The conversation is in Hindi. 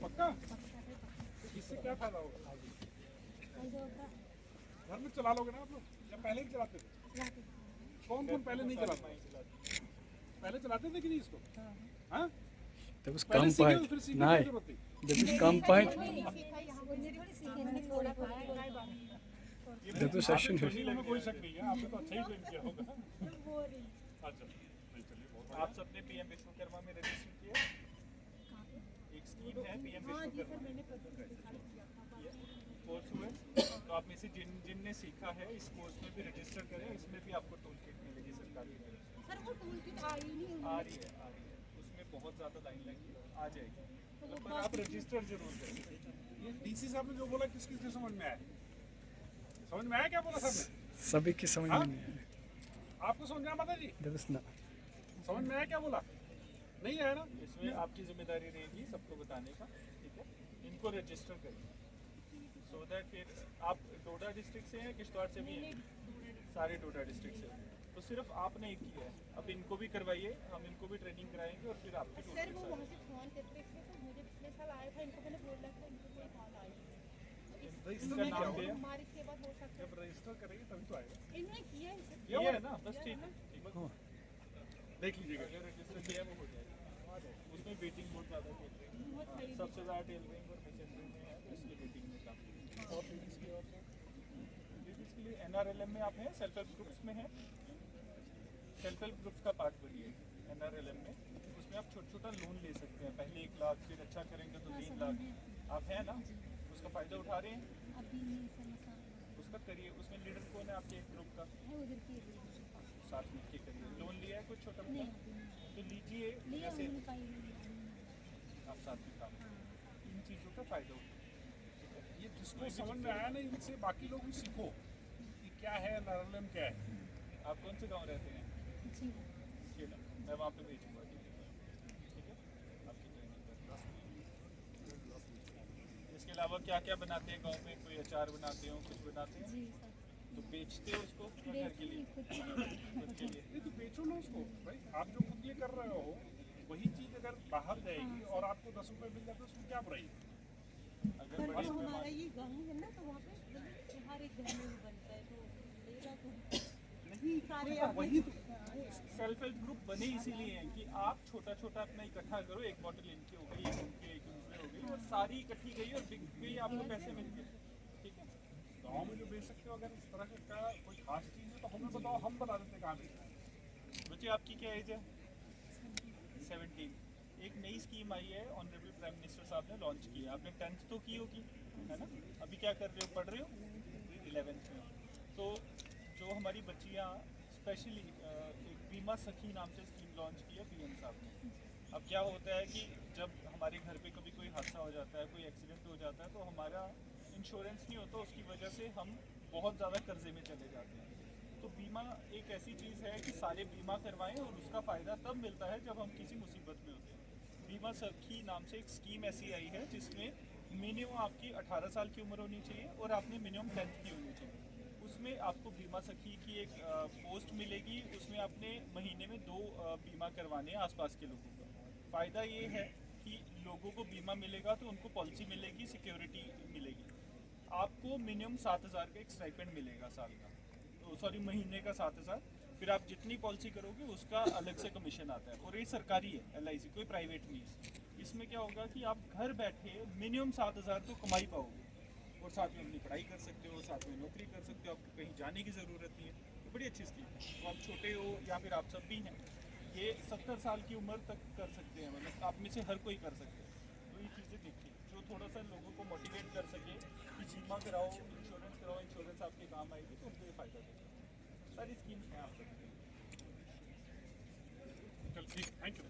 पक्का? इससे क्या फायदा होगा? घर में चला लोगे ना आप लोग, या पहले ही चलाते थे? कौन कौन पहले नहीं चलाता? पहले चलाते थे कि नहीं इसको? हाँ? There was पहले सीखे campaign. तो फिर सीखने की Nein, जरूरत थी। there was campaign. There was session here. में कोई शक नहीं है, आपने तो अच्छा ही ट्रेन किया होगा। अच्छा, चलिए बहुत आप सबने पीएम विश्वकर्मा में रजिस्टर किया? एक स्कीम है पीएम विश्वकर्मा कोर्स हुए, तो आप में से जिनने सीखा है इस कोर्स में भी रजिस्टर करें। इसमें भी आपको टूल किट मिलेगी सरकार की तरफ से। सर वो टूल किट आ रही है। उसमें बहुत ज़्यादा लाइन लगी, आ जाएगी, पर आप रजिस्टर जरूर करें। ये डीसी साहब ने जो बोला किस किस समझ में आया? समझ में आया क्या बोला सर ने? सभी की समझ में नहीं आया. आपको समझ में आया माता जी? There was no. समझ में आया क्या बोला? नहीं आया ना? इसमें आपकी जिम्मेदारी रहेगी सबको बताने का, ठीक है? इनको रजिस्टर करिए, सो दैट फिर आप डोडा डिस्ट्रिक्ट से हैं, किश्तवाड़ से भी हैं? सारे डोडा डिस्ट्रिक्ट से, तो सिर्फ आपने एक किया है। अब इनको भी करवाइए, हम इनको भी ट्रेनिंग कराएंगे और फिर आपकी सर वो वहाँ से फोन करते थे तो मुझे पिछले साल आया था, इनको मैंने बोला था इनको कोई कॉल आई रजिस्टर इनका में क्या नाम होगा? दिया, हमारी के बाद हो सकता जब रजिस्टर करेंगे तभी तो आएगा। है इन्होंने किया है सर। ये है ना, बस ठीक है, ठीक है। देख लीजिएगा। अगर रजिस्टर किया है वो हो जाएगा। उसमें वेटिंग बहुत ज़्यादा चल रही है, सबसे ज़्यादा टेलरिंग और मशीनरी में है, तो इसलिए वेटिंग में काम। और लेडीज़ की और लेडीज़ के लिए एनआरएलएम में आप हैं, सेल्फ हेल्प ग्रुप्स में हैं। सेल्फ हेल्प ग्रुप्स का पार्ट बनिए एनआरएलएम में, उसमें आप छोटा छोटा लोन ले सकते हैं, पहले 1 लाख, फिर अच्छा करेंगे तो 3 लाख। आप हैं ना, उसका फ़ायदा उठा रहे हैं? अभी नहीं सर मसाला उसका करिए। उसमें लीडर कौन है आपके एक ग्रुप का? है उधर की साथ में के करिए। लोन लिया है कुछ छोटा नहीं मोटा तो लीजिए, लिया जैसे उनका ही आप साथ में काम करें। इन चीज़ों का फ़ायदा उठाएं। ये जिसको समझ में आया ना, इनसे बाकी लोग भी सीखो कि क्या है नरलम क्या है। आप कौन से गांव रहते हैं? जी खेड़ा। मैं वहाँ पे भेजूँगा, ठीक है? आपकी ट्रेनिंग कर। इसके अलावा क्या क्या बनाते हैं गांव में? कोई अचार बनाते हो, कुछ बनाते हैं? जी सर तो बेचते हो उसको या घर के लिए? खुद के लिए खुद के लिए। नहीं तो बेचो ना उसको भाई। आप जो खुद ये कर रहे हो वही चीज़ अगर बाहर जाएगी और आपको 10 रुपए मिल जाते हैं, उसमें क्या बुराई? अगर सर बड़े वो हमारा पैमाने ये गाँव है ना, तो वहाँ पे हर एक घर में भी बनता है, तो लेगा तो नहीं सारे वही तो सेल्फ हेल्प ग्रुप बने इसीलिए हैं कि आप छोटा छोटा अपना इकट्ठा करो। 1 बॉटल इनकी हो गई, एक उनकी, एक उनकी हो गई, और सारी इकट्ठी गई और बिक गई, आपको पैसे मिल गए, ठीक है? गाँव में जो बेच सकते हो, अगर इस तरह का कोई खास चीज़ है तो हमें बताओ, हम बता देते कहाँ बेचना है। बच्चे आपकी क्या एज है? 17। एक नई स्कीम आई है, ऑनरेबल प्राइम मिनिस्टर साहब ने लॉन्च की है। आपने 10th तो की होगी, है ना? अभी क्या कर रहे हो, पढ़ रहे हो? 11th में। तो जो हमारी बच्चियाँ स्पेशली एक बीमा सखी नाम से स्कीम लॉन्च की है पीएम साहब ने। अब क्या होता है कि जब हमारे घर पे कभी कोई हादसा हो जाता है, कोई एक्सीडेंट हो जाता है, तो हमारा इंश्योरेंस नहीं होता, उसकी वजह से हम बहुत ज़्यादा कर्जे में चले जाते हैं। तो बीमा एक ऐसी चीज़ है कि सारे बीमा करवाएं और उसका फ़ायदा तब मिलता है जब हम किसी मुसीबत में होते हैं। बीमा सखी नाम से एक स्कीम ऐसी आई है जिसमें मिनिमम आपकी 18 साल की उम्र होनी चाहिए और आपने मिनिमम 10th की होनी चाहिए। उसमें आपको बीमा सखी की एक पोस्ट मिलेगी, उसमें आपने महीने में 2 बीमा करवाने हैं आसपास के लोगों का। फ़ायदा ये है कि लोगों को बीमा मिलेगा तो उनको पॉलिसी मिलेगी, सिक्योरिटी मिलेगी। आपको मिनिमम 7,000 का एक स्टाइपेंड मिलेगा साल का, तो सॉरी महीने का 7,000। फिर आप जितनी पॉलिसी करोगे उसका अलग से कमीशन आता है, और ये सरकारी है, LIC कोई प्राइवेट नहीं है। इसमें क्या होगा कि आप घर बैठे मिनिमम 7,000 तो कमाई पाओगे, और साथ में अपनी पढ़ाई कर सकते हो, साथ में नौकरी कर सकते हो, आपको कहीं जाने की ज़रूरत नहीं है। तो बड़ी अच्छी स्कीम है। तो आप छोटे हो या फिर आप सब भी हैं, ये 70 साल की उम्र तक कर सकते हैं, मतलब आप में से हर कोई कर सकते हैं। तो ये चीज़ें देखिए जो थोड़ा सा लोगों को मोटिवेट कर सके कि बीमा कराओ, इंश्योरेंस कराओ, इंश्योरेंस आपके काम आएगी, तो उनको ये फ़ायदा देगा। सारी स्कीम्स हैं आप सबके लिए। चल ठीक, थैंक यू।